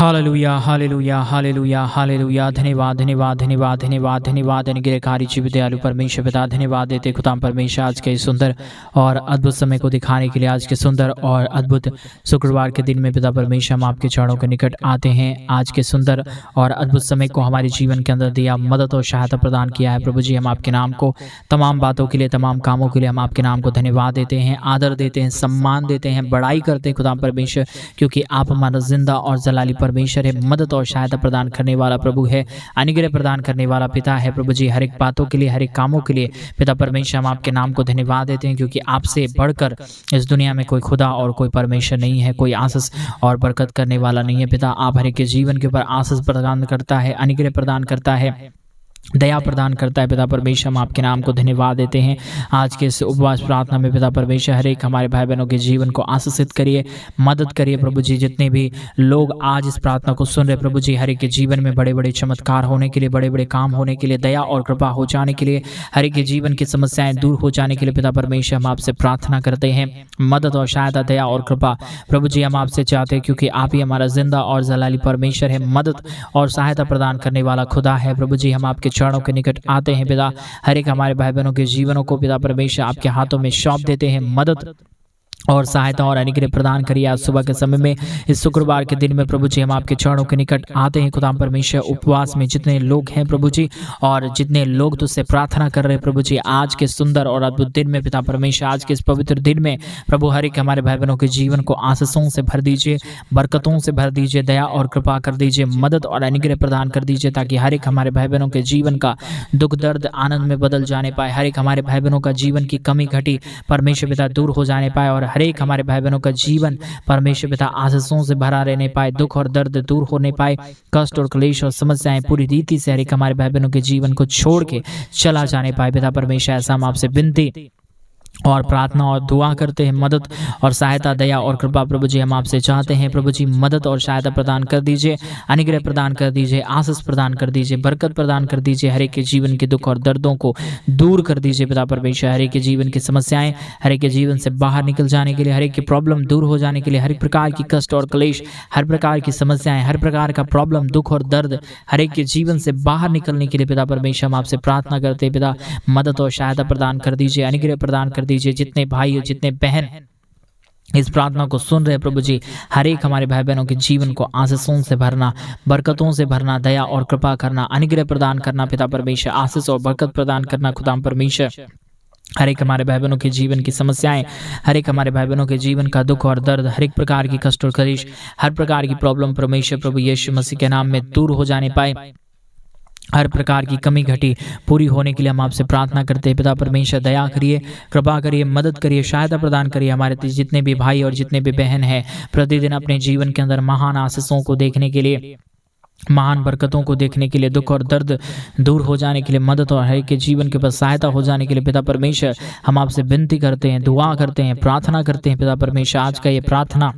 Hallelujah hallelujah hallelujah hallelujah. धन्यवाद धन्यवाद धन्यवाद धन्यवाद धन्यवाद। अनुग्रहकारी जीव दयालु परमेश्वर पिता, धन्यवाद देते खुदा परमेश्वर आज के सुंदर और अद्भुत समय को दिखाने के लिए। आज के सुंदर और अद्भुत शुक्रवार के दिन में पिता परमेश्वर हम आपके चरणों के निकट आते हैं। आज के सुंदर और अद्भुत समय को हमारे जीवन के अंदर दिया, मदद और सहायता प्रदान किया है। प्रभु जी, हम आपके नाम को तमाम बातों के लिए, तमाम कामों के लिए हम आपके नाम को धन्यवाद देते हैं, आदर देते हैं, सम्मान देते हैं, बड़ाई करते हैं खुदा परमेश्वर, क्योंकि आप हमारा जिंदा और जलाली परमेश्वर है, मदद और सहायता प्रदान करने वाला प्रभु है, अनुग्रह प्रदान करने वाला पिता है। प्रभु जी, हर एक बातों के लिए, हर एक कामों के लिए पिता परमेश्वर हम आपके नाम को धन्यवाद देते हैं, क्योंकि आपसे बढ़कर इस दुनिया में कोई खुदा और कोई परमेश्वर नहीं है, कोई आशीष और बरकत करने वाला नहीं है। पिता, आप हर एक के जीवन के ऊपर आशीष प्रदान करता है, अनुग्रह प्रदान करता है, दया प्रदान करता है। पिता परमेश्वर हम आपके नाम को धन्यवाद देते हैं। आज के इस उपवास प्रार्थना में पिता परमेश्वर हर एक हमारे भाई बहनों के जीवन को आशीषित करिए, मदद करिए। प्रभु जी, जितने भी लोग आज इस प्रार्थना को सुन रहे प्रभु जी, हर एक के जीवन में बड़े बड़े चमत्कार होने के लिए, बड़े बड़े काम होने के लिए, दया और कृपा हो जाने के लिए, हर एक के जीवन की समस्याएं दूर हो जाने के लिए पिता परमेश्वर हम आपसे प्रार्थना करते हैं। मदद और सहायता, दया और कृपा प्रभु जी हम आपसे चाहते हैं, क्योंकि आप ही हमारा जिंदा और जलाली परमेश्वर है, मदद और सहायता प्रदान करने वाला खुदा है। प्रभु जी, हम आपके चरणों के निकट आते हैं पिता, हर एक हमारे भाई बहनों के जीवनों को पिता परमेश्वर आपके हाथों में सौंप देते हैं। मदद और सहायता और अनुग्रह प्रदान करिए। आज सुबह के समय में, इस शुक्रवार के दिन में प्रभु जी हम आपके चरणों के निकट आते हैं खुदा परमेश्वर। उपवास में जितने लोग हैं प्रभु जी, और जितने लोग तुझसे प्रार्थना कर रहे हैं प्रभु जी, आज के सुंदर और अद्भुत दिन में पिता परमेश्वर, आज के इस पवित्र दिन में प्रभु, हर एक हमारे भाई बहनों के जीवन को आशीषों से भर दीजिए, बरकतों से भर दीजिए, दया और कृपा कर दीजिए, मदद और अनुग्रह प्रदान कर दीजिए, ताकि हर एक हमारे भाई बहनों के जीवन का दुख दर्द आनंद में बदल जाने पाए, हर एक हमारे भाई बहनों का जीवन की कमी घटी परमेश्वर पिता दूर हो जाने पाए, और हर एक हमारे भाई बहनों का जीवन परमेश्वर पिता आशीषों से भरा रहने पाए, दुख और दर्द दूर होने पाए, कष्ट और क्लेश और समस्याएं पूरी रीति से हर एक हमारे भाई बहनों के जीवन को छोड़ के चला जाने पाए। पिता परमेश्वर, ऐसा हम आपसे विनती और प्रार्थना और दुआ करते हैं। मदद और सहायता, दया और कृपा प्रभु जी हम आपसे चाहते हैं। प्रभु जी, मदद और सहायता प्रदान कर दीजिए, अनुग्रह प्रदान कर दीजिए, आशीष प्रदान कर दीजिए, बरकत प्रदान कर दीजिए, हर एक के जीवन के दुख और दर्दों को दूर कर दीजिए। पिता परमेश्वर, हर एक के जीवन की समस्याएं, हर एक के जीवन से बाहर निकल जाने के लिए, हर एक की प्रॉब्लम दूर हो जाने के लिए, हर एक प्रकार की कष्ट और क्लेश, हर प्रकार की समस्याएं, हर प्रकार का प्रॉब्लम, दुख और दर्द, हर एक के जीवन से बाहर निकलने के लिए पिता परमेश्वर हम आपसे प्रार्थना करते हैं। पिता, मदद और सहायता प्रदान कर दीजिए, अनुग्रह प्रदान कर दीजिए। जितने भाई और जितने बहन इस प्रार्थना को सुन रहे प्रभु जी, हर एक हमारे भाई बहनों के जीवन को आशीषों से भरना, बरकतों से भरना, दया और कृपा करना, अनुग्रह प्रदान करना पिता परमेश्वर, आशीष और बरकत प्रदान करना खुदा परमेश्वर। हर एक हमारे भाई बहनों के जीवन की समस्याएं, हर एक हमारे भाई बहनों के जीवन का दुख और दर्द, हर एक प्रकार की कष्ट और क्लेश, हर प्रकार की प्रॉब्लम परमेश्वर प्रभु यीशु मसीह के नाम में दूर हो जाने पाए, हर प्रकार की कमी घटी पूरी होने के लिए हम आपसे प्रार्थना करते हैं। पिता परमेश्वर, दया करिए, कृपा करिए, मदद करिए, सहायता प्रदान करिए। हमारे जितने भी भाई और जितने भी बहन हैं प्रतिदिन अपने जीवन के अंदर महान आशीषों को देखने के लिए, महान बरकतों को देखने के लिए, दुख और दर्द दूर हो जाने के लिए, मदद और हर एक के जीवन के ऊपर सहायता हो जाने के लिए पिता परमेश्वर हम आपसे विनती करते हैं, दुआ करते हैं, प्रार्थना करते हैं। पिता परमेश्वर, आज का ये प्रार्थना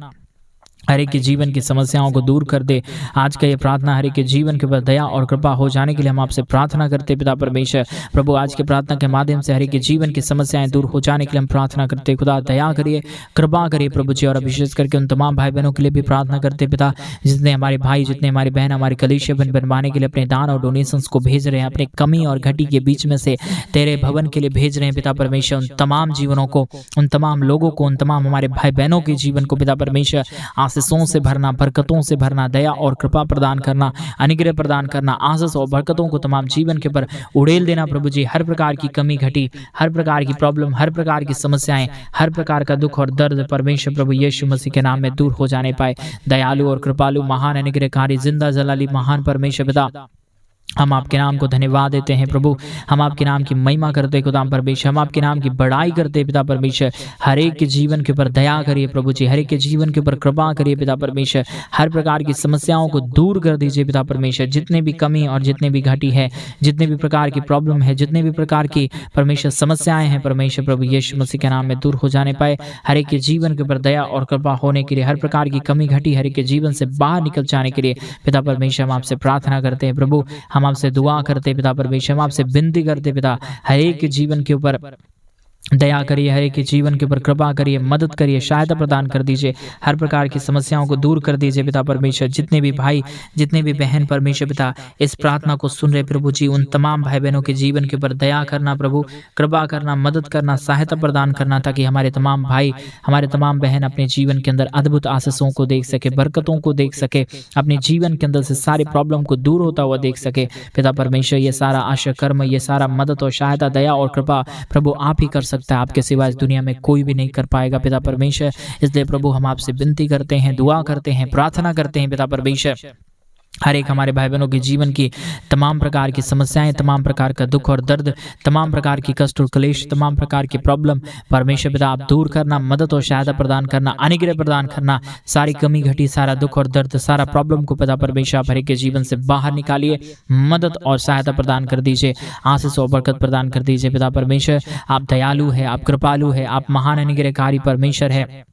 हर एक के जीवन की समस्याओं को दूर कर दे। आज का ये प्रार्थना हर एक के जीवन के ऊपर दया और कृपा हो जाने के लिए हम आपसे प्रार्थना करते हैं। पिता परमेश्वर प्रभु, आज के प्रार्थना के माध्यम से हर एक के जीवन की समस्याएं दूर हो जाने के लिए हम प्रार्थना करते हैं। खुदा, दया करिए, कृपा करिए प्रभु जी, और विशेष करके उन तमाम भाई बहनों के लिए भी प्रार्थना करते हैं पिता, जितने हमारे भाई, जितने हमारी बहन हमारे कलीसिया बनवाने के लिए अपने दान और डोनेशंस को भेज रहे हैं, अपने कमी और घटी के बीच में से तेरे भवन के लिए भेज रहे हैं। पिता परमेश्वर, उन तमाम जीवनों को, उन तमाम लोगों को, उन तमाम हमारे भाई बहनों के जीवन को पिता परमेश्वर आशीषों से भरना, बरकतों से भरना, दया और कृपा प्रदान करना, अनुग्रह प्रदान करना, आशीष और बरकतों को तमाम जीवन के ऊपर उड़ेल देना प्रभु जी। हर प्रकार की कमी घटी, हर प्रकार की प्रॉब्लम, हर प्रकार की समस्याएं, हर प्रकार का दुख और दर्द परमेश्वर प्रभु यीशु मसीह के नाम में दूर हो जाने पाए। दयालु और कृपालु, महान अनुग्रहकारी, जिंदा जलाली महान परमेश्वर पिता, हम आपके नाम को धन्यवाद देते हैं प्रभु, हम आपके नाम की महिमा करते हैं खुदा परमेश्वर, हम आपके नाम की बड़ाई करते हैं पिता परमेश्वर। हर एक के जीवन के ऊपर दया करिए प्रभु जी, हर एक के जीवन के ऊपर कृपा करिए पिता परमेश्वर, हर प्रकार की समस्याओं को दूर कर दीजिए पिता परमेश्वर। जितने भी कमी और जितने भी घटी है, जितने भी प्रकार की प्रॉब्लम है, जितने भी प्रकार की परमेश्वर समस्याएं हैं परमेश्वर प्रभु यीशु मसीह के नाम में दूर हो जाने पाए। हर एक के जीवन के ऊपर दया और कृपा होने के लिए, हर प्रकार की कमी घटी हर एक के जीवन से बाहर निकल जाने के लिए पिता परमेश्वर हम आपसे प्रार्थना करते हैं प्रभु, हम आपसे दुआ करते पिता परमेश्वर, हम आपसे विनती करते पिता, हर एक के जीवन के ऊपर दया करिए, हर एक के जीवन के ऊपर कृपा करिए, मदद करिए, सहायता प्रदान कर दीजिए, हर प्रकार की समस्याओं को दूर कर दीजिए पिता परमेश्वर। जितने भी भाई, जितने भी बहन परमेश्वर पिता इस प्रार्थना को सुन रहे प्रभु जी, उन तमाम भाई बहनों के जीवन के ऊपर दया करना प्रभु, कृपा करना, मदद करना, सहायता प्रदान करना, ताकि हमारे तमाम भाई, हमारे तमाम बहन अपने जीवन के अंदर अद्भुत आशीषों को देख सके, बरकतों को देख सके, अपने जीवन के अंदर से सारे प्रॉब्लम को दूर होता हुआ देख सके पिता परमेश्वर। ये सारा आशा कर्म, ये सारा मदद और सहायता, दया और कृपा प्रभु आप ही कर सकते, आपके सिवा इस दुनिया में कोई भी नहीं कर पाएगा पिता परमेश्वर। इसलिए प्रभु हम आपसे विनती करते हैं, दुआ करते हैं, प्रार्थना करते हैं पिता परमेश्वर, हर एक हमारे भाई बहनों के जीवन की तमाम प्रकार की समस्याएं, तमाम प्रकार का दुख और दर्द, तमाम प्रकार की कष्ट और क्लेश, तमाम प्रकार की प्रॉब्लम परमेश्वर पिता आप दूर करना, मदद और सहायता प्रदान करना, अनुग्रह प्रदान करना, सारी कमी घटी, सारा दुख और दर्द, सारा प्रॉब्लम को पिता परमेश्वर आप हर एक के जीवन से बाहर निकालिए, मदद और सहायता प्रदान कर दीजिए, आशीष और बरकत प्रदान कर दीजिए पिता परमेश्वर। आप दयालु है, आप कृपालु है, आप महान अनुग्रहकारी परमेश्वर है,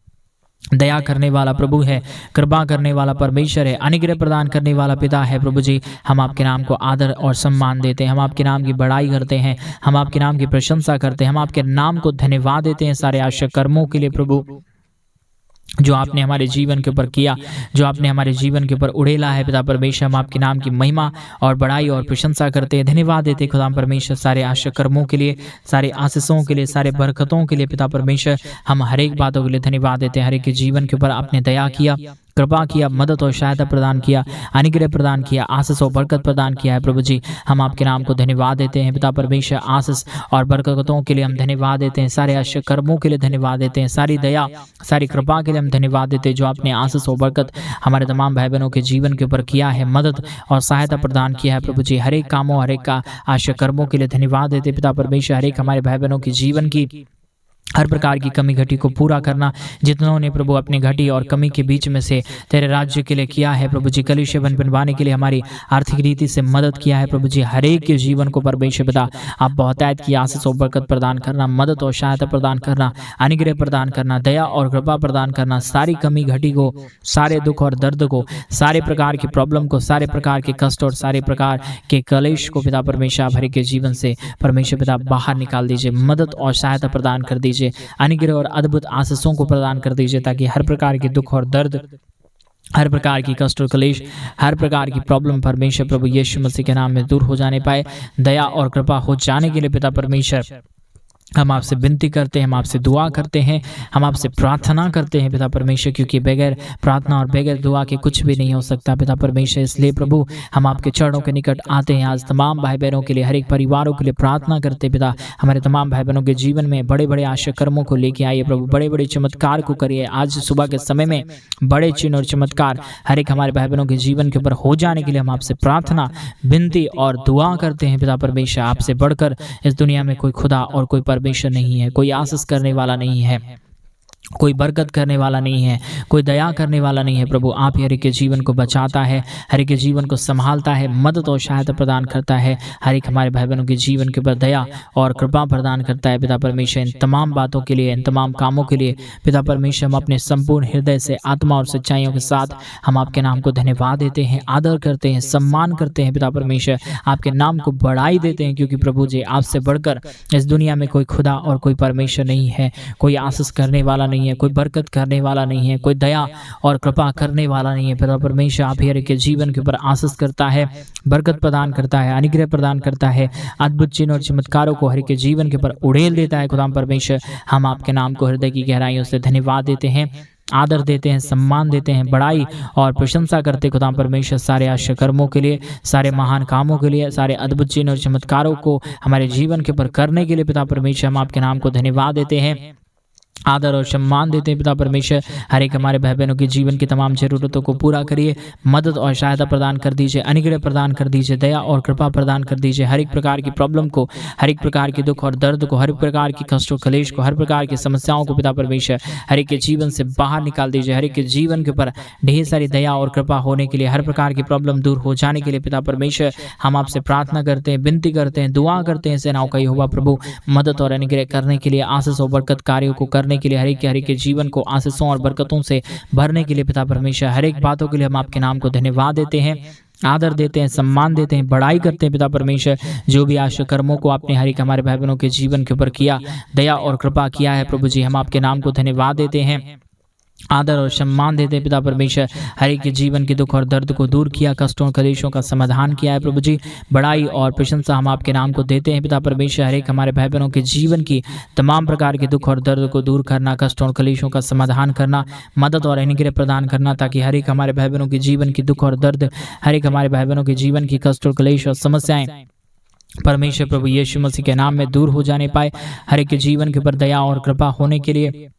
दया करने वाला प्रभु है, कृपा करने वाला परमेश्वर है, अनुग्रह प्रदान करने वाला पिता है प्रभु जी। हम आपके नाम को आदर और सम्मान देते हैं, हम आपके नाम की बड़ाई करते हैं, हम आपके नाम की प्रशंसा करते हैं, हम आपके नाम को धन्यवाद देते हैं सारे आशा कर्मों के लिए प्रभु, जो आपने हमारे जीवन के ऊपर किया, जो आपने हमारे जीवन के ऊपर उड़ेला है पिता परमेश्वर। हम आपके नाम की महिमा और बड़ाई और प्रशंसा करते हैं, धन्यवाद देते हैं खुदा परमेश्वर सारे आशा कर्मों के लिए, सारे आशीषों के लिए, सारे बरकतों के लिए पिता परमेश्वर। हम हर एक बातों के लिए धन्यवाद देते हैं, हर एक के जीवन के ऊपर आपने दया किया, कृपा किया, मदद और सहायता प्रदान किया, अनुग्रह प्रदान किया, आशीष और बरकत प्रदान किया है प्रभु जी। हम आपके नाम को धन्यवाद देते हैं पिता परमेश्वर, आशीष और बरकतों के लिए हम धन्यवाद देते हैं, सारे आशा कर्मों के लिए धन्यवाद देते हैं, सारी दया, सारी कृपा के लिए हम धन्यवाद देते हैं, जो आपने आशीष और बरकत हमारे तमाम भाई बहनों के जीवन के ऊपर किया है, मदद और सहायता प्रदान किया है प्रभु जी। हर एक कामों, हर एक का आशा कर्मों के लिए धन्यवाद देते पिता परमेश्वर। हर एक हमारे भाई बहनों के जीवन की हर प्रकार की कमी घटी को पूरा करना, जितनों ने प्रभु अपनी घटी और कमी के बीच में से तेरे राज्य के लिए किया है प्रभु जी, कलीसिया बनवाने के लिए हमारी आर्थिक रीति से मदद किया है प्रभु जी। हर एक के जीवन को परमेश्वर पिता आप बहुतायत की आशीष और बरकत प्रदान करना, मदद और सहायता प्रदान करना, अनुग्रह प्रदान करना, दया और कृपा प्रदान करना, सारी कमी घटी को, सारे दुख और दर्द को, सारे प्रकार की प्रॉब्लम को, सारे प्रकार के कष्ट और सारे प्रकार के कलेश को पिता परमेश्वर आप हर एक के जीवन से परमेश्वर पिता बाहर निकाल दीजिए, मदद और सहायता प्रदान कर दीजिए, अनुग्रह और अद्भुत आशीषों को प्रदान कर दीजिए, ताकि हर प्रकार के दुख और दर्द, हर प्रकार की कष्ट और क्लेश, हर प्रकार की प्रॉब्लम परमेश्वर प्रभु यीशु मसीह के नाम में दूर हो जाने पाए। दया और कृपा हो जाने के लिए पिता परमेश्वर हम आपसे विनती करते हैं, हम आपसे दुआ करते हैं, हम आपसे प्रार्थना करते हैं पिता परमेश्वर, क्योंकि बगैर प्रार्थना और बगैर दुआ के कुछ भी नहीं हो सकता पिता परमेश्वर। इसलिए प्रभु हम आपके चरणों के निकट आते हैं, आज तमाम भाई बहनों के लिए, हर एक परिवारों के लिए प्रार्थना करते हैं पिता। हमारे तमाम भाई बहनों के जीवन में बड़े बड़े आशा कर्मों को लेके आइए प्रभु, बड़े बड़े चमत्कार को करिए। आज सुबह के समय में बड़े चिन्ह और चमत्कार हर एक हमारे भाई बहनों के जीवन के ऊपर हो जाने के लिए हम आपसे प्रार्थना, विनती और दुआ करते हैं पिता परमेश्वर। आपसे बढ़कर इस दुनिया में कोई खुदा और कोई परमेश्वर नहीं है, कोई आशीष करने वाला नहीं है, कोई बरकत करने वाला नहीं है, कोई दया करने वाला नहीं है प्रभु। आप ही हर एक के जीवन को बचाता है, हर एक के जीवन को संभालता है, मदद और सहायता प्रदान करता है, हर एक हमारे भाई बहनों के जीवन के ऊपर दया और कृपा प्रदान करता है पिता परमेश्वर। इन तमाम बातों के लिए, इन तमाम कामों के लिए पिता परमेश्वर हम अपने संपूर्ण हृदय से, आत्मा और सच्चाइयों के साथ हम आपके नाम को धन्यवाद देते हैं, आदर करते हैं, सम्मान करते हैं पिता परमेश्वर। आपके नाम को बढ़ाई देते हैं, क्योंकि प्रभु जी आपसे बढ़कर इस दुनिया में कोई खुदा और कोई परमेश्वर नहीं है, कोई आशीष करने वाला नहीं है, कोई बरकत करने वाला नहीं है, कोई दया और कृपा करने वाला नहीं है पिता परमेश्वर। आप हर एक के जीवन के ऊपर आशीष करता है, बरकत प्रदान करता है, अनुग्रह प्रदान करता है, अद्भुत चिन्ह और चमत्कारों को हर एक के जीवन के ऊपर उड़ेल देता है खुदा परमेश्वर। हम आपके नाम को हृदय की गहराइयों से धन्यवाद देते हैं, आदर देते हैं, सम्मान देते हैं, बड़ाई और प्रशंसा करते खुदा परमेश्वर सारे आशा कर्मों के लिए, सारे महान कामों के लिए, सारे अद्भुत चिन्ह और चमत्कारों को हमारे जीवन के ऊपर करने के लिए पिता परमेश्वर हम आपके नाम को धन्यवाद देते हैं, आदर और सम्मान देते हैं पिता परमेश्वर। हर एक हमारे भाई बहनों के जीवन की तमाम जरूरतों को पूरा करिए, मदद और सहायता प्रदान कर दीजिए, अनुग्रह प्रदान कर दीजिए, दया और कृपा प्रदान कर दीजिए। हर एक प्रकार की प्रॉब्लम को, हर एक प्रकार के दुख और दर्द को, हर एक प्रकार की कष्ट और कलेश को, हर प्रकार की समस्याओं को पिता परमेश्वर हर एक के जीवन से बाहर निकाल दीजिए। हर एक के जीवन के ऊपर ढेर सारी दया और कृपा होने के लिए, हर प्रकार की प्रॉब्लम दूर हो जाने के लिए पिता परमेश्वर हम आपसे प्रार्थना करते हैं, विनती करते हैं, दुआ करते हैं। सेनाओं का यहोवा प्रभु मदद और अनुग्रह करने के लिए, आशीष और बरकत कार्यों को करने के लिए, हर एक के जीवन को आशीषों और बरकतों से भरने के लिए पिता परमेश्वर हर एक बातों के लिए हम आपके नाम को धन्यवाद देते हैं, आदर देते हैं, सम्मान देते हैं, बड़ाई करते हैं पिता परमेश्वर। जो भी आशा कर्मों को आपने हर एक हमारे भाई बहनों के जीवन के ऊपर किया, दया और कृपा किया है प्रभु जी, हम आपके नाम को धन्यवाद देते हैं, आदर और सम्मान देते हैं पिता परमेश्वर। हर एक के जीवन के दुख और दर्द को दूर किया, कष्टों और कलेशों का समाधान किया है प्रभु जी। बड़ाई और प्रशंसा हम आपके नाम को देते हैं पिता परमेश्वर। हर एक हमारे भाई बहनों के जीवन की तमाम प्रकार के दुख और दर्द को दूर करना, कष्टों और कलेशों का समाधान करना, मदद और अनुग्रह प्रदान करना, ताकि हर एक हमारे भाई बहनों के जीवन की दुख और दर्द, हर एक हमारे भाई बहनों के जीवन की कष्ट और कलेश और समस्याएं परमेश्वर प्रभु यीशु मसीह के नाम में दूर हो जाने पाए। हर एक के जीवन के ऊपर दया और कृपा होने के लिए,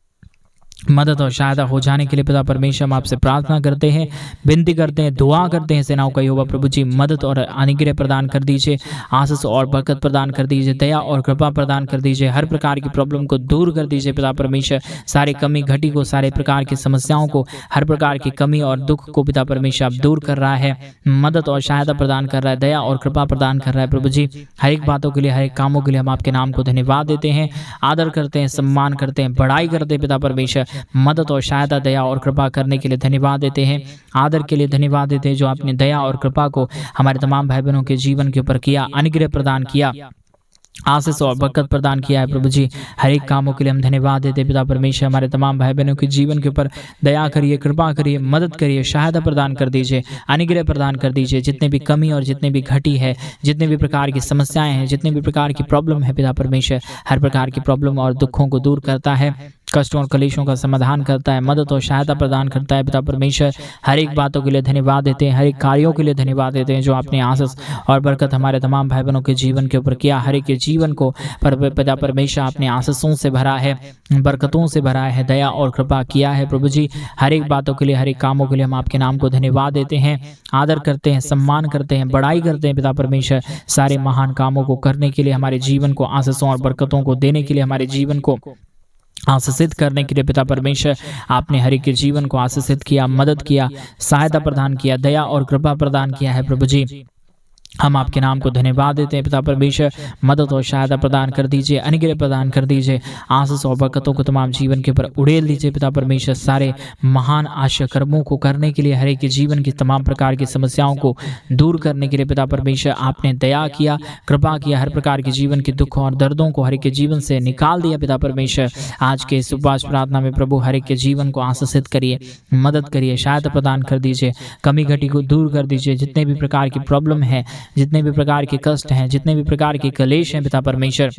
मदद और सहायता हो जाने के लिए पिता परमेश्वर हम आपसे प्रार्थना करते हैं, विनती करते हैं, दुआ करते हैं। सेनाओं का यहोवा प्रभु जी मदद और अनुग्रह प्रदान कर दीजिए, आशीष और बरकत प्रदान कर दीजिए, दया और कृपा प्रदान कर दीजिए। हर प्रकार की प्रॉब्लम को दूर कर दीजिए पिता परमेश्वर। सारे कमी घटी को, सारे प्रकार की समस्याओं को, हर प्रकार की कमी और दुख को पिता परमेश्वर आप दूर कर रहा है, मदद और सहायता प्रदान कर रहा है, दया और कृपा प्रदान कर रहा है प्रभु जी। हर एक बातों के लिए, हर एक कामों के लिए हम आपके नाम को धन्यवाद देते हैं, आदर करते हैं, सम्मान करते हैं, बड़ाई करते हैं पिता परमेश्वर। मदद और सहायता, दया और कृपा करने के लिए धन्यवाद देते हैं, आदर के लिए धन्यवाद देते हैं, जो आपने दया और कृपा को हमारे तमाम भाई बहनों के जीवन के ऊपर किया, अनुग्रह प्रदान किया, आशीष और बरकत प्रदान किया है प्रभु जी। हर एक कामों के लिए हम धन्यवाद देते पिता परमेश्वर। हमारे तमाम भाई बहनों के जीवन के ऊपर दया करिए, कृपा करिए, मदद करिए, सहायता प्रदान कर दीजिए, अनुग्रह प्रदान कर दीजिए। जितने भी कमी और जितने भी घटी है, जितने भी प्रकार की समस्याएं हैं, जितने भी प्रकार की प्रॉब्लम है पिता परमेश्वर, हर प्रकार की प्रॉब्लम और दुखों को दूर करता है, कष्टों और कलेशों का समाधान करता है, मदद और सहायता प्रदान करता है पिता परमेश्वर। हर एक बातों के लिए धन्यवाद देते हैं, हर एक कार्यों के लिए धन्यवाद देते हैं, जो आपने आशीष और बरकत हमारे तमाम भाई बहनों के जीवन के ऊपर किया। हर एक के जीवन को पिता परमेश्वर आपने आशीषों से भरा है, बरकतों से भरा है, दया और कृपा किया है प्रभु जी। हर एक बातों के लिए, हर एक कामों के लिए हम आपके नाम को धन्यवाद देते हैं, आदर करते हैं, सम्मान करते हैं, बड़ाई करते हैं पिता परमेश्वर। सारे महान कामों को करने के लिए, हमारे जीवन को आशीषों और बरकतों को देने के लिए, हमारे जीवन को आशीषित करने के लिए पिता परमेश्वर आपने हर एक के जीवन को आशीषित किया, मदद किया, सहायता प्रदान किया, दया और कृपा प्रदान किया है प्रभु जी। हम आपके नाम को धन्यवाद देते हैं पिता परमेश्वर। मदद और सहायता प्रदान कर दीजिए, अनुग्रह प्रदान कर दीजिए, आशीष और बरकतों को तमाम जीवन के ऊपर उड़ेल दीजिए पिता परमेश्वर। सारे महान आशा कर्मों को करने के लिए, हर एक के जीवन की तमाम प्रकार की समस्याओं को दूर करने के लिए पिता परमेश्वर आपने दया किया, कृपा किया। हर प्रकार के जीवन के दुख और दर्दों को हर एक के जीवन से निकाल दिया पिता परमेश्वर। आज के इस उपवास प्रार्थना में प्रभु हर एक के जीवन को आशीषित करिए, मदद करिए, सहायता प्रदान कर दीजिए, कमी घटी को दूर कर दीजिए। जितने भी प्रकार की प्रॉब्लम है, जितने भी प्रकार के कष्ट हैं, जितने भी प्रकार के कलेश हैं पिता परमेश्वर,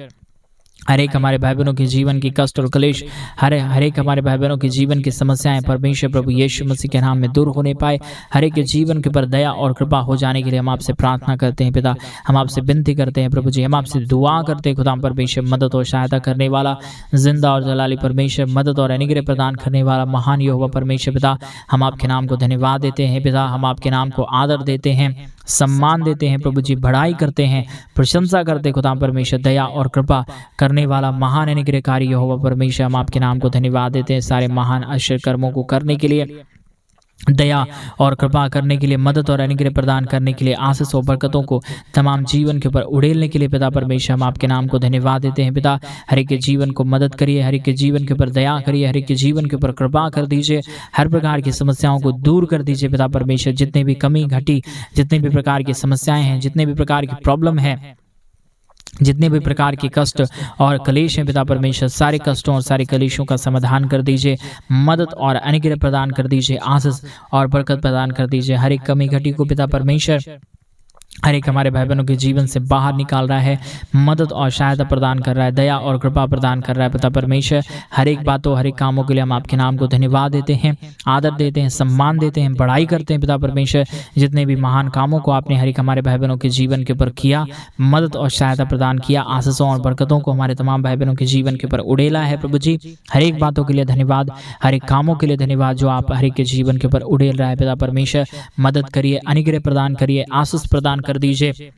हर एक हमारे भाई बहनों के जीवन की कष्ट और कलेश, हर एक हमारे भाई बहनों के जीवन की समस्याएं परमेश्वर प्रभु यीशु मसीह के नाम में दूर होने पाए। हर एक के जीवन के ऊपर दया और कृपा हो जाने के लिए हम आपसे प्रार्थना करते हैं पिता। हम आपसे विनती करते हैं प्रभु जी, हम आपसे दुआ करते हैं खुदा परमेश्वर। मदद और सहायता करने वाला, जिंदा और जलाली परमेश्वर, मदद और अनुग्रह प्रदान करने वाला महान यहोवा परमेश्वर पिता, हम आपके नाम को धन्यवाद देते हैं पिता। हम आपके नाम को आदर देते हैं, सम्मान देते हैं प्रभु जी, बढ़ाई करते हैं, प्रशंसा करते हैं खुदा परमेश्वर। दया और कृपा करने वाला महान अनुग्रहकारी यहोवा परमेश्वर, हम आपके नाम को धन्यवाद देते हैं सारे महान आश्चर्य कर्मों को करने के लिए, दया और कृपा करने के लिए, मदद और अनुग्रह प्रदान करने के लिए, आशीष और बरकतों को तमाम जीवन के ऊपर उड़ेलने के लिए पिता परमेश्वर हम आपके नाम को धन्यवाद देते हैं पिता। हर एक के जीवन को मदद करिए, हर एक के जीवन के ऊपर दया करिए, हर एक के जीवन के ऊपर कृपा कर दीजिए, हर प्रकार की समस्याओं को दूर कर दीजिए पिता परमेश्वर। जितने भी कमी घटी, जितने भी प्रकार की समस्याएं हैं, जितने भी प्रकार की प्रॉब्लम है, जितने भी प्रकार के कष्ट और कलेश हैं पिता परमेश्वर, सारे कष्टों और सारे कलेशों का समाधान कर दीजिए, मदद और अनुग्रह प्रदान कर दीजिए, आशीष और बरकत प्रदान कर दीजिए। हर एक कमी घटी को पिता परमेश्वर हर एक हमारे भाई बहनों के जीवन से बाहर निकाल रहा है, मदद और सहायता प्रदान कर रहा है, दया और कृपा प्रदान कर रहा है पिता परमेश्वर। हर एक बातों, हर एक कामों के लिए हम आपके नाम को धन्यवाद देते हैं, आदर देते हैं, सम्मान देते हैं, बड़ाई करते हैं पिता परमेश्वर। जितने भी महान कामों को आपने हर एक हमारे भाई बहनों के जीवन के ऊपर किया, मदद और सहायता प्रदान किया, आशीषों और बरकतों को हमारे तमाम भाई बहनों के जीवन के ऊपर उड़ेला है प्रभु जी। हर एक बातों के लिए धन्यवाद, हर एक कामों के लिए धन्यवाद जो आप हर एक के जीवन के ऊपर उड़ेल रहा है पिता परमेश्वर। मदद करिए, अनुग्रह प्रदान करिए, आशीष प्रदान कर दीजिए,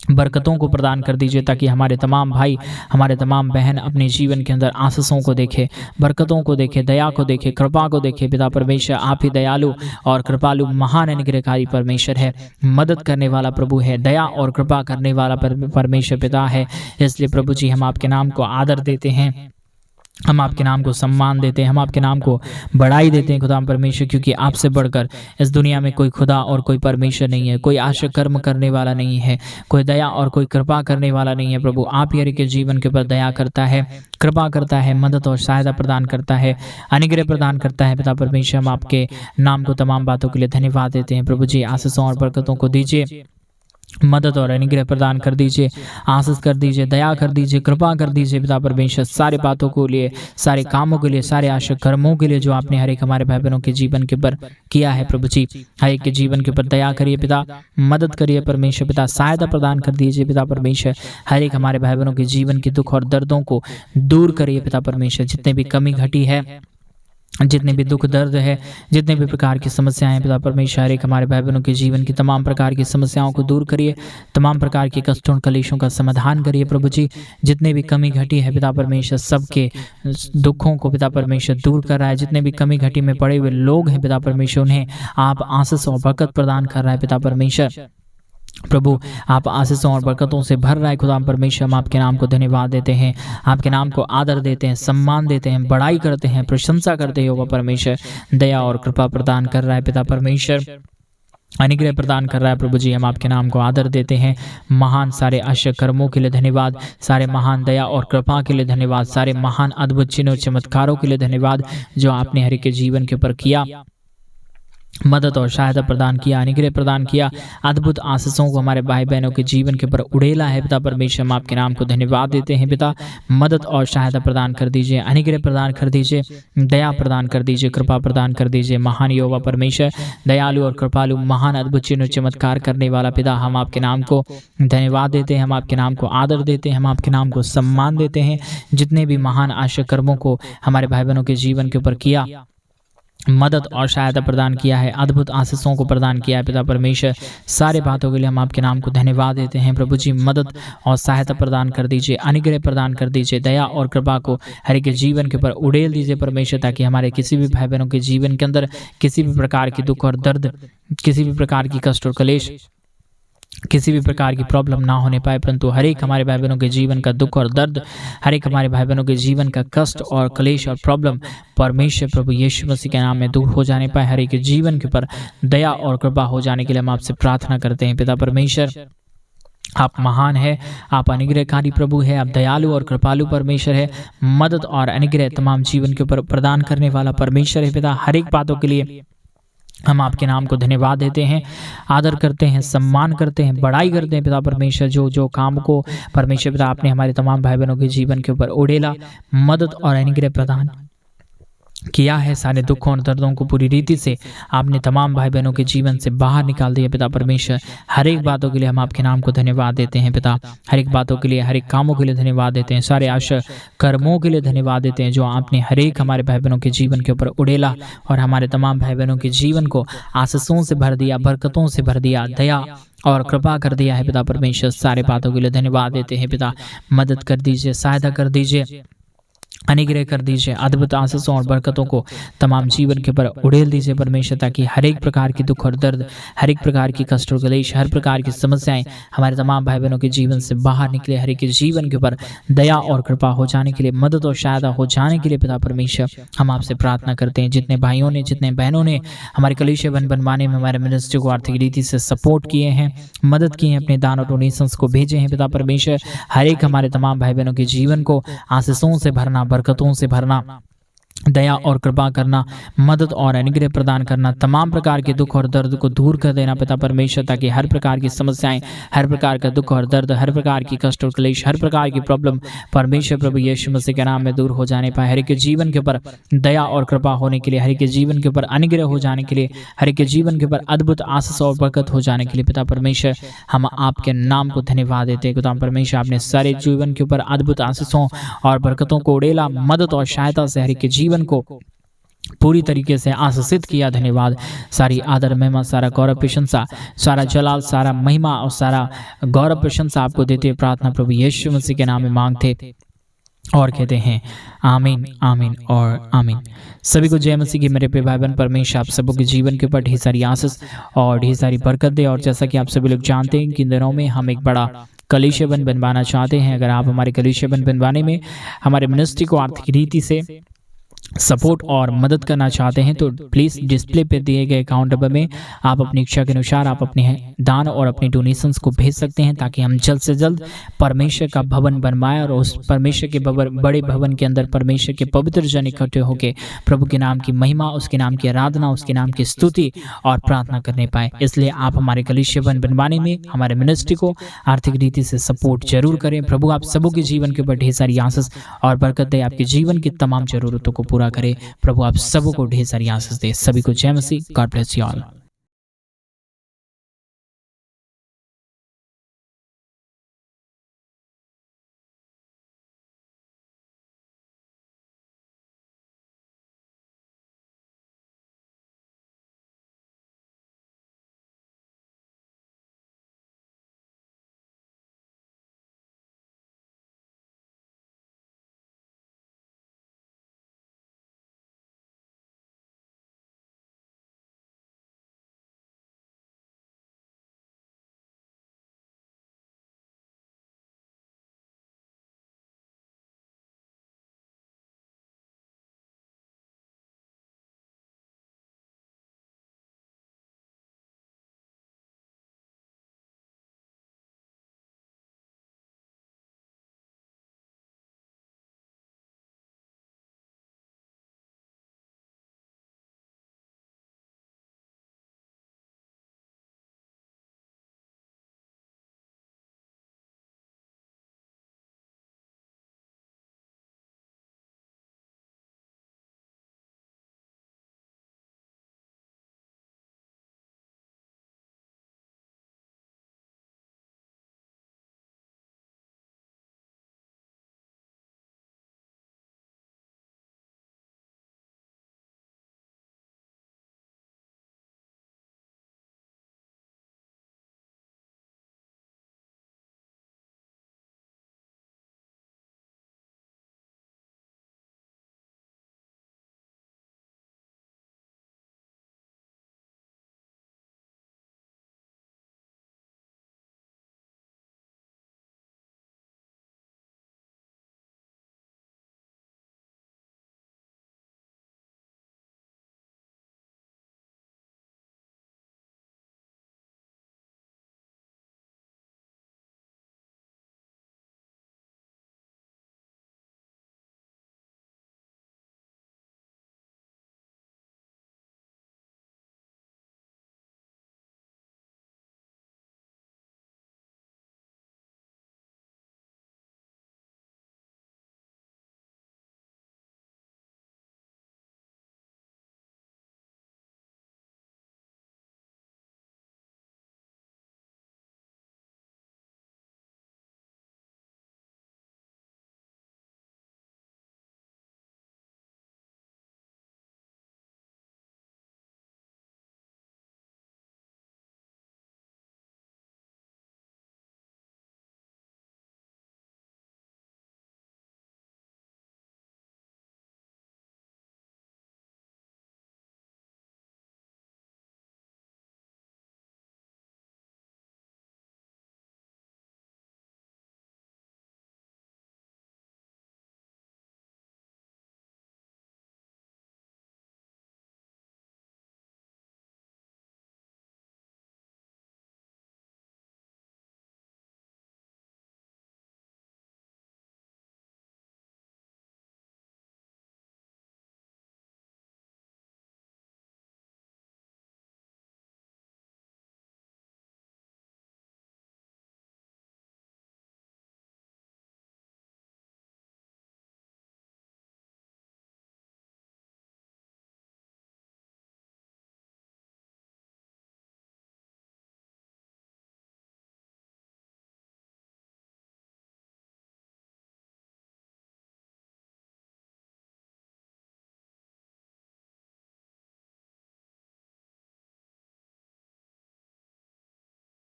बरकतों को प्रदान कर दीजिए, ताकि हमारे तमाम भाई, हमारे तमाम बहन अपने जीवन के अंदर आशीषों को देखे, बरकतों को देखे, दया को देखे, कृपा को देखे पिता परमेश्वर। आप ही दयालु और कृपालु महान अनुग्रहकारी परमेश्वर है, मदद करने वाला प्रभु है, दया और कृपा करने वाला परमेश्वर पिता है। इसलिए प्रभु जी हम आपके नाम को आदर देते हैं, हम आपके नाम को सम्मान देते हैं, हम आपके नाम को बढ़ाई देते हैं खुदा परमेश्वर, क्योंकि आपसे बढ़कर इस दुनिया में कोई खुदा और कोई परमेश्वर नहीं है, कोई आशा कर्म करने वाला नहीं है, कोई दया और कोई कृपा करने वाला नहीं है। प्रभु आप ही के जीवन के ऊपर दया करता है, कृपा करता है, मदद और सहायता प्रदान करता है, अनुग्रह प्रदान करता है। पिता परमेश्वर हम आपके नाम को तमाम बातों के लिए धन्यवाद देते हैं। प्रभु जी आशीषों और बरकतों को दीजिए, मदद और अनुग्रह प्रदान कर दीजिए, आशीष कर दीजिए, दया कर दीजिए, कृपा कर दीजिए। पिता परमेश्वर सारे बातों को लिए, सारे कामों के लिए, सारे आशा कर्मों के लिए जो आपने हर एक हमारे भाई बहनों के जीवन के ऊपर किया है, प्रभु जी हर एक के जीवन के ऊपर दया करिए पिता, मदद करिए परमेश्वर पिता, सहायता प्रदान कर दीजिए पिता परमेश्वर। हर एक हमारे भाई बहनों के जीवन के दुख और दर्दों को दूर करिए पिता परमेश्वर। जितने भी कमी घटी है, जितने भी दुख दर्द है, जितने भी प्रकार की समस्याएं हैं पिता परमेश्वर, एक हमारे भाई बहनों के जीवन की तमाम प्रकार की समस्याओं को दूर करिए, तमाम प्रकार के कष्टों कलेशों का समाधान करिए प्रभु जी। जितने भी कमी घटी है पिता परमेश्वर, सबके दुखों को पिता परमेश्वर दूर कर रहा है। जितने भी कमी घटी में पड़े हुए लोग हैं पिता परमेश्वर, उन्हें आप आशीष और बरकत प्रदान कर रहा है पिता परमेश्वर। प्रभु आप आशीषों और बरकतों से भर रहा है खुदा परमेश्वर। हम आपके नाम को धन्यवाद देते हैं, आपके नाम को आदर देते हैं, सम्मान देते हैं, बड़ाई करते हैं, प्रशंसा करते हैं। होगा परमेश्वर दया और कृपा प्रदान कर रहा है पिता परमेश्वर, अनुग्रह प्रदान कर रहा है प्रभु जी। हम आपके नाम को आदर देते हैं। महान सारे आश्चर्य कर्मों के लिए धन्यवाद, सारे महान दया और कृपा के लिए धन्यवाद, सारे महान अद्भुत चिन्ह और चमत्कारों के लिए धन्यवाद जो आपने हर एक के जीवन के ऊपर किया, मदद और सहायता प्रदान किया, अनुग्रह प्रदान किया, अद्भुत आशीषों को हमारे भाई बहनों के जीवन के ऊपर उड़ेला है पिता परमेश्वर। हम आपके नाम को धन्यवाद देते हैं पिता, मदद और सहायता प्रदान कर दीजिए, अनुग्रह प्रदान कर दीजिए, दया प्रदान कर दीजिए, कृपा प्रदान कर दीजिए। महान यहोवा परमेश्वर, दयालु और कृपालु, महान अद्भुत चिन्ह चमत्कार करने वाला पिता, हम आपके नाम को धन्यवाद देते हैं, हम आपके नाम को आदर देते हैं, हम आपके नाम को सम्मान देते हैं। जितने भी महान आश्चर्य कर्मों को हमारे भाई बहनों के जीवन के ऊपर किया, मदद और सहायता प्रदान किया है, अद्भुत आशीषों को प्रदान किया है पिता परमेश्वर, सारे बातों के लिए हम आपके नाम को धन्यवाद देते हैं प्रभु जी। मदद और सहायता प्रदान कर दीजिए, अनुग्रह प्रदान कर दीजिए, दया और कृपा को हर एक जीवन के ऊपर उड़ेल दीजिए परमेश्वर, ताकि हमारे किसी भी भाई बहनों के जीवन के अंदर किसी भी प्रकार की दुख और दर्द, किसी भी प्रकार की कष्ट और कलेश, किसी भी प्रकार की प्रॉब्लम ना होने पाए, परंतु हर एक हमारे भाई बहनों के जीवन का दुख और दर्द, हर एक हमारे भाई बहनों के जीवन का कष्ट और क्लेश और प्रॉब्लम परमेश्वर प्रभु यीशु मसीह के नाम में दूर हो जाने पाए। हर एक के जीवन के ऊपर दया और कृपा हो जाने के लिए हम आपसे प्रार्थना करते हैं पिता परमेश्वर। आप महान है, आप अनुग्रहकारी प्रभु है, आप दयालु और कृपालु परमेश्वर है, मदद और अनुग्रह तमाम जीवन के ऊपर प्रदान करने वाला परमेश्वर है पिता। हर एक बातों के लिए हम आपके नाम को धन्यवाद देते हैं, आदर करते हैं, सम्मान करते हैं, बड़ाई करते हैं पिता परमेश्वर। जो जो काम को परमेश्वर पिता आपने हमारे तमाम भाई बहनों के जीवन के ऊपर उड़ेला, मदद और अनुग्रह प्रदान किया है, सारे दुखों और दर्दों को पूरी रीति से आपने तमाम भाई बहनों के जीवन से बाहर निकाल दिया पिता परमेश्वर। हर एक बातों के लिए हम आपके नाम को धन्यवाद देते हैं पिता, हर एक बातों के लिए, हर एक कामों के लिए धन्यवाद देते हैं, सारे आशा कर्मों के लिए धन्यवाद देते हैं जो आपने हर एक हमारे भाई बहनों के जीवन के ऊपर उड़ेला और हमारे तमाम भाई बहनों के जीवन को आशीषों से भर दिया, बरकतों से भर दिया, दया और कृपा कर दिया है पिता परमेश्वर। सारे बातों के लिए धन्यवाद देते हैं पिता। मदद कर दीजिए, सहायता कर दीजिए, अनुग्रह कर दीजिए, अद्भुत आशीषों और बरकतों को तमाम जीवन के ऊपर उड़ेल दीजिए परमेश्वर, ताकि हर एक प्रकार की दुख और दर्द, हर एक प्रकार की कष्ट और क्लेश, हर प्रकार की समस्याएं हमारे तमाम भाई बहनों के जीवन से बाहर निकले। हर एक के जीवन के ऊपर दया और कृपा हो जाने के लिए, मदद और सहायता हो जाने के लिए पिता परमेश्वर हम आपसे प्रार्थना करते हैं। जितने भाइयों ने, जितने बहनों ने हमारे कलीसिया बनवाने में हमारे मिनिस्ट्री को आर्थिक रीति से सपोर्ट किए हैं, मदद किए हैं, अपने दान और डोनेशंस को भेजे हैं पिता परमेश्वर, हर एक हमारे तमाम भाई बहनों के जीवन को आशीषों से भरना, बरकतों से भरना, दया और कृपा करना, मदद और अनुग्रह प्रदान करना, तमाम प्रकार के दुख और दर्द को दूर कर देना पिता परमेश्वर, ताकि हर प्रकार की समस्याएं, हर प्रकार का दुख और दर्द, हर प्रकार की कष्ट और क्लेश, हर प्रकार की प्रॉब्लम परमेश्वर प्रभु यीशु मसीह के नाम में दूर हो जाने पाए। हर एक के जीवन के ऊपर दया और कृपा होने के लिए, हर एक के जीवन के ऊपर अनुग्रह हो जाने के लिए, हर एक के जीवन के ऊपर अद्भुत आशीष और बरकत हो जाने के लिए पिता परमेश्वर हम आपके नाम को धन्यवाद देते हैं। खुदा परमेश्वर आपने सारे जीवन के ऊपर अद्भुत आशीषों और बरकतों को उड़ेला, मदद और सहायता से हर एक के जीवन को पूरी तरीके से आशीषित किया। धन्यवाद। सारी आदर महिमा, सारा गौरव प्रशंसा, सारा जलाल, सारा महिमा और सारा गौरव प्रशंसा आपको देते हुए प्रार्थना प्रभु यीशु मसीह के नाम में मांगते और कहते हैं आमीन, आमीन और आमीन। सभी को जय मसीह की मेरे प्रिय भाई बहन। परमेश्वर आप सबों के जीवन के ऊपर ढेर सारी आशीष और ढेर सारी बरकत दे। और जैसा कि आप सभी लोग जानते हैं कि इन दिनों में हम एक बड़ा कलीसिया बनवाना चाहते हैं, अगर आप हमारे कलीसिया बनवाने में हमारे मिनिस्ट्री को आर्थिक रीति से सपोर्ट और मदद करना चाहते हैं, तो प्लीज़ डिस्प्ले पे दिए गए अकाउंट नंबर में आप अपनी इच्छा के अनुसार आप अपने दान और अपनी डोनेशंस को भेज सकते हैं, ताकि हम जल्द से जल्द परमेश्वर का भवन बनवाएं और उस परमेश्वर के बड़े भवन के अंदर परमेश्वर के पवित्र जन इकट्ठे होकर प्रभु के नाम की महिमा, उसके नाम की आराधना, उसके नाम की स्तुति और प्रार्थना करने पाए। इसलिए आप हमारे कलीसिया बनवाने में हमारे मिनिस्ट्री को आर्थिक रीति से सपोर्ट जरूर करें। प्रभु आप सबों के जीवन के ऊपर ढेर सारी आशीष और बरकत दे, आपके जीवन की तमाम जरूरतों को पूरा करे। प्रभु आप सबों को ढेर सारी आशीष दे। सभी को जय मसीह। God bless you all.